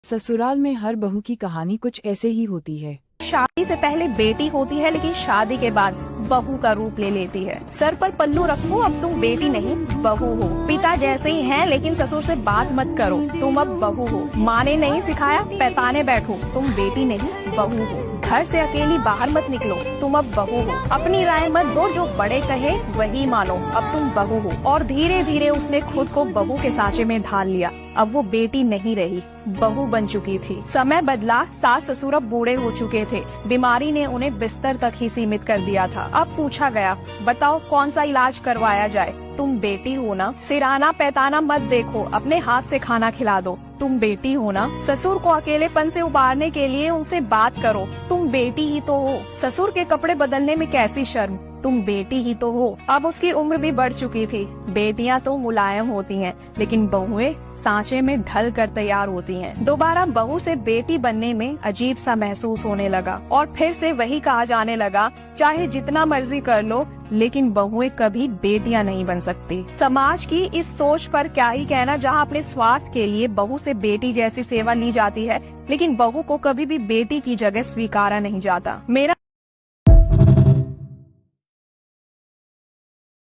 ससुराल में हर बहू की कहानी कुछ ऐसे ही होती है। शादी से पहले बेटी होती है, लेकिन शादी के बाद बहू का रूप ले लेती है। सर पर पल्लू रखो, अब तुम बेटी नहीं बहू हो। पिता जैसे ही हैं, लेकिन ससुर से बात मत करो, तुम अब बहू हो। माँ ने नहीं सिखाया पैताने बैठो, तुम बेटी नहीं बहू हो। घर से अकेली बाहर मत निकलो, तुम अब बहू हो। अपनी राय मत दो, जो बड़े कहे वही मानो, अब तुम बहू हो। और धीरे धीरे उसने खुद को बहू के सांचे में ढाल लिया। अब वो बेटी नहीं रही, बहू बन चुकी थी। समय बदला, सास ससुर अब बूढ़े हो चुके थे। बीमारी ने उन्हें बिस्तर तक ही सीमित कर दिया था। अब पूछा गया, बताओ कौन सा इलाज करवाया जाए। तुम बेटी हो ना, सिराना पैताना मत देखो, अपने हाथ से खाना खिला दो। तुम बेटी हो ना, ससुर को अकेलेपन से उबारने के लिए उनसे बात करो। तुम बेटी ही तो हो, ससुर के कपड़े बदलने में कैसी शर्म, तुम बेटी ही तो हो। अब उसकी उम्र भी बढ़ चुकी थी। बेटियां तो मुलायम होती हैं, लेकिन बहुएं सांचे में ढल कर तैयार होती हैं। दोबारा बहू से बेटी बनने में अजीब सा महसूस होने लगा और फिर से वही कहा जाने लगा, चाहे जितना मर्जी कर लो, लेकिन बहुएं कभी बेटियां नहीं बन सकती। समाज की इस सोच पर क्या ही कहना, जहां अपने स्वार्थ के लिए बहू से बेटी जैसी सेवा ली जाती है, लेकिन बहू को कभी भी बेटी की जगह स्वीकारा नहीं जाता। मेरा